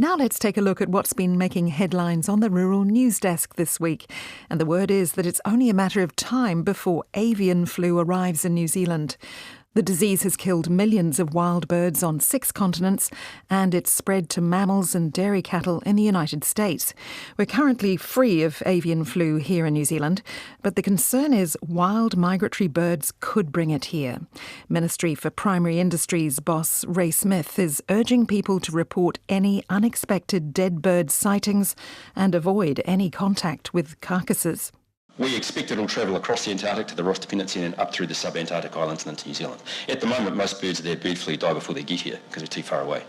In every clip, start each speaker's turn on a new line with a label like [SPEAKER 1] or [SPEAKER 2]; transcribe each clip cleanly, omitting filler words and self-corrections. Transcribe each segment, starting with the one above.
[SPEAKER 1] Now let's take a look at what's been making headlines on the Rural News Desk this week. And the word is that it's only a matter of time before avian flu arrives in New Zealand. The disease has killed millions of wild birds on 6 continents, and it's spread to mammals and dairy cattle in the United States. We're currently free of avian flu here in New Zealand, but the concern is wild migratory birds could bring it here. Ministry for Primary Industries boss Ray Smith is urging people to report any unexpected dead bird sightings and avoid any contact with carcasses.
[SPEAKER 2] We expect it'll travel across the Antarctic to the Ross Dependency and up through the sub-Antarctic islands and into New Zealand. At the moment, most birds of their bird flu die before they get here because they're too far away.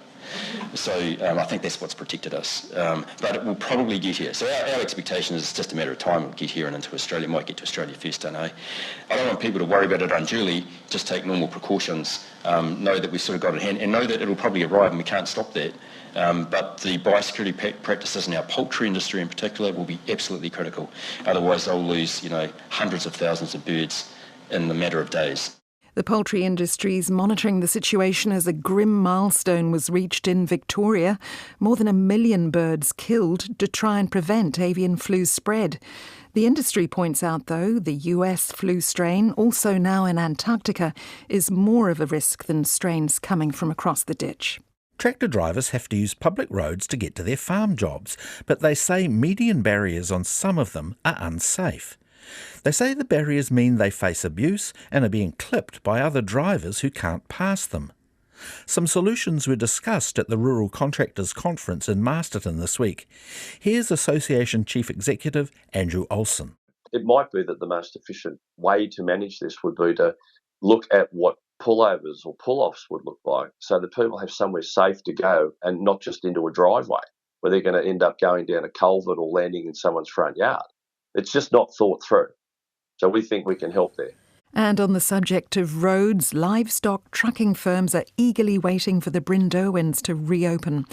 [SPEAKER 2] So I think that's what's protected us. But it will probably get here. So our expectation is it's just a matter of time it'll get here and into Australia. It might get to Australia first, don't know. I don't want people to worry about it unduly. Just take normal precautions. Know that we've sort of got it in hand and know that it'll probably arrive and we can't stop that. But the biosecurity practices in our poultry industry in particular will be absolutely critical. Otherwise they'll lose, hundreds of thousands of birds in a matter of days.
[SPEAKER 1] The poultry industry is monitoring the situation as a grim milestone was reached in Victoria. More than 1 million birds killed to try and prevent avian flu spread. The industry points out, though, the US flu strain, also now in Antarctica, is more of a risk than strains coming from across the ditch.
[SPEAKER 3] Tractor drivers have to use public roads to get to their farm jobs, but they say median barriers on some of them are unsafe. They say the barriers mean they face abuse and are being clipped by other drivers who can't pass them. Some solutions were discussed at the Rural Contractors Conference in Masterton this week. Here's Association Chief Executive Andrew Olsen.
[SPEAKER 4] It might be that the most efficient way to manage this would be to look at what pullovers or pull-offs would look like so that people have somewhere safe to go and not just into a driveway where they're going to end up going down a culvert or landing in someone's front yard. It's just not thought through. So we think we can help there.
[SPEAKER 1] And on the subject of roads, livestock trucking firms are eagerly waiting for the Bryn Derwyns to reopen.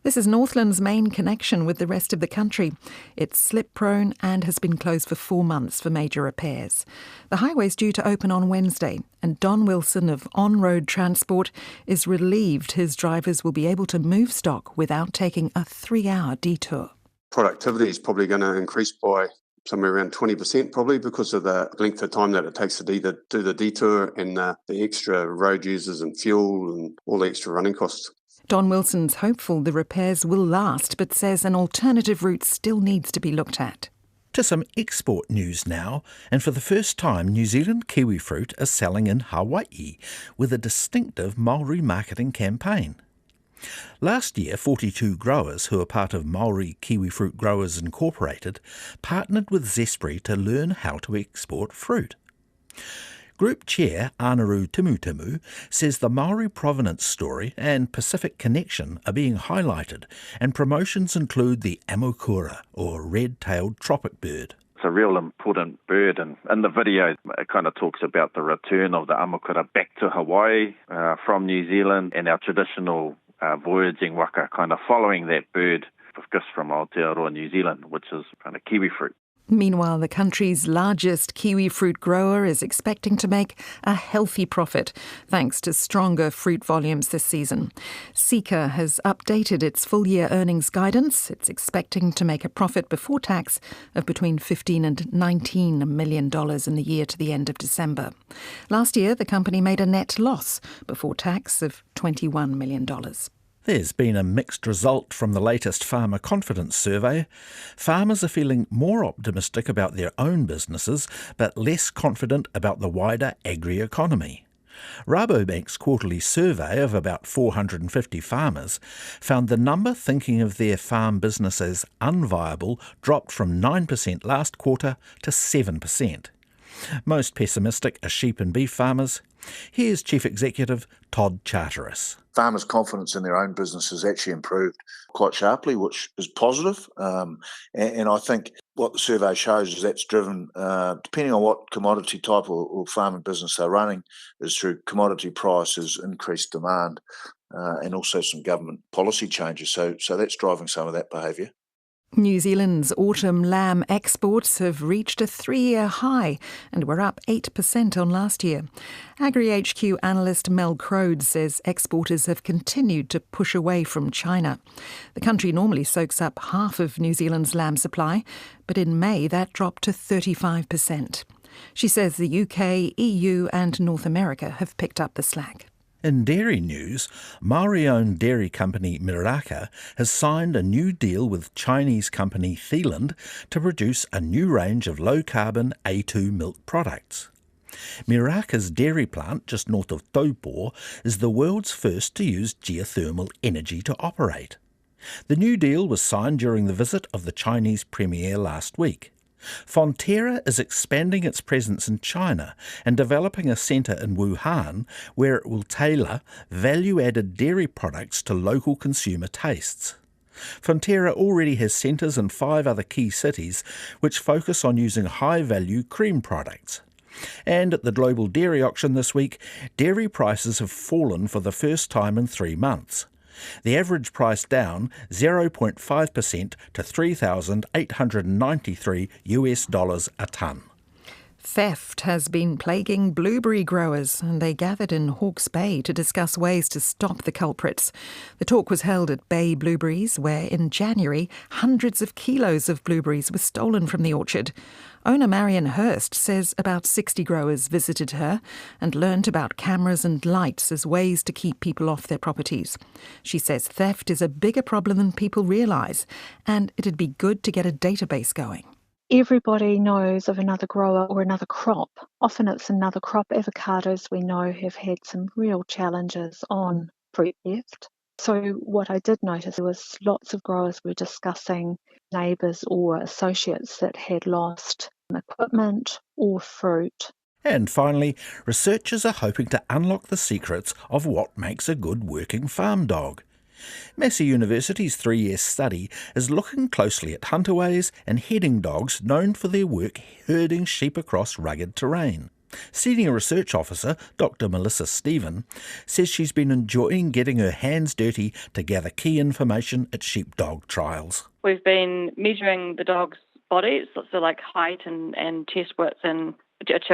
[SPEAKER 1] This is Northland's main connection with the rest of the country. It's slip-prone and has been closed for 4 months for major repairs. The highway's due to open on Wednesday, and Don Wilson of On Road Transport is relieved his drivers will be able to move stock without taking a 3-hour detour.
[SPEAKER 5] Productivity is probably going to increase by somewhere around 20% probably because of the length of time that it takes to do the detour and the extra road users and fuel and all the extra running costs.
[SPEAKER 1] Don Wilson's hopeful the repairs will last, but says an alternative route still needs to be looked at.
[SPEAKER 3] To some export news now, and for the first time New Zealand kiwi fruit is selling in Hawaii with a distinctive Maori marketing campaign. Last year, 42 growers who are part of Maori Kiwi Fruit Growers Incorporated partnered with Zespri to learn how to export fruit. Group Chair Anaru Timutimu says the Maori provenance story and Pacific connection are being highlighted, and promotions include the amokura, or red-tailed tropic bird.
[SPEAKER 6] It's a real important bird, and in the video it kind of talks about the return of the amokura back to Hawaii from New Zealand and our traditional voyaging waka, kind of following that bird with gifts from Aotearoa New Zealand, which is kind of kiwi fruit.
[SPEAKER 1] Meanwhile, the country's largest kiwi fruit grower is expecting to make a healthy profit thanks to stronger fruit volumes this season. Seeka has updated its full-year earnings guidance. It's expecting to make a profit before tax of between $15 and $19 million in the year to the end of December. Last year, the company made a net loss before tax of $21 million.
[SPEAKER 3] There's been a mixed result from the latest farmer confidence survey. Farmers are feeling more optimistic about their own businesses, but less confident about the wider agri-economy. Rabobank's quarterly survey of about 450 farmers found the number thinking of their farm business as unviable dropped from 9% last quarter to 7%. Most pessimistic are sheep and beef farmers. Here's Chief Executive Todd Charteris.
[SPEAKER 7] Farmers' confidence in their own business has actually improved quite sharply, which is positive. And I think what the survey shows is that's driven, depending on what commodity type or farming business they're running, is through commodity prices, increased demand, and also some government policy changes. So that's driving some of that behaviour.
[SPEAKER 1] New Zealand's autumn lamb exports have reached a 3-year high and were up 8% on last year. AgriHQ analyst Mel Crode says exporters have continued to push away from China. The country normally soaks up half of New Zealand's lamb supply, but in May that dropped to 35%. She says the UK, EU and North America have picked up the slack.
[SPEAKER 3] In dairy news, Maori-owned dairy company Miraka has signed a new deal with Chinese company Thiland to produce a new range of low-carbon A2 milk products. Miraka's dairy plant just north of Taupo is the world's first to use geothermal energy to operate. The new deal was signed during the visit of the Chinese Premier last week. Fonterra is expanding its presence in China and developing a centre in Wuhan where it will tailor value-added dairy products to local consumer tastes. Fonterra already has centres in 5 other key cities which focus on using high-value cream products. And at the Global Dairy Auction this week, dairy prices have fallen for the first time in 3 months. The average price down 0.5% to $3,893 a tonne.
[SPEAKER 1] Theft has been plaguing blueberry growers, and they gathered in Hawke's Bay to discuss ways to stop the culprits. The talk was held at Bay Blueberries, where in January hundreds of kilos of blueberries were stolen from the orchard. Owner Marion Hurst says about 60 growers visited her and learnt about cameras and lights as ways to keep people off their properties. She says theft is a bigger problem than people realise, and it'd be good to get a database going.
[SPEAKER 8] Everybody knows of another grower or another crop. Often it's another crop. Avocados, we know, have had some real challenges on fruit theft. So what I did notice was lots of growers were discussing neighbours or associates that had lost equipment or fruit.
[SPEAKER 3] And finally, researchers are hoping to unlock the secrets of what makes a good working farm dog. Massey University's 3-year study is looking closely at hunterways and heading dogs known for their work herding sheep across rugged terrain. Senior Research Officer Dr. Melissa Stephen says she's been enjoying getting her hands dirty to gather key information at sheepdog trials.
[SPEAKER 9] We've been measuring the dog's bodies, so like height and chest width and chest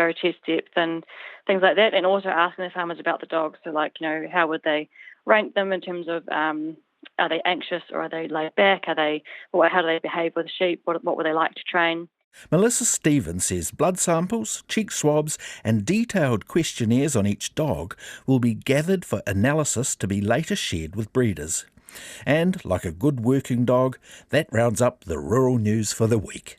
[SPEAKER 9] depth and things like that, and also asking the farmers about the dogs. So like, how would they rank them in terms of are they anxious or are they laid back? How do they behave with sheep? What would they like to train?
[SPEAKER 3] Melissa Stevens says blood samples, cheek swabs and detailed questionnaires on each dog will be gathered for analysis to be later shared with breeders. And, like a good working dog, that rounds up the rural news for the week.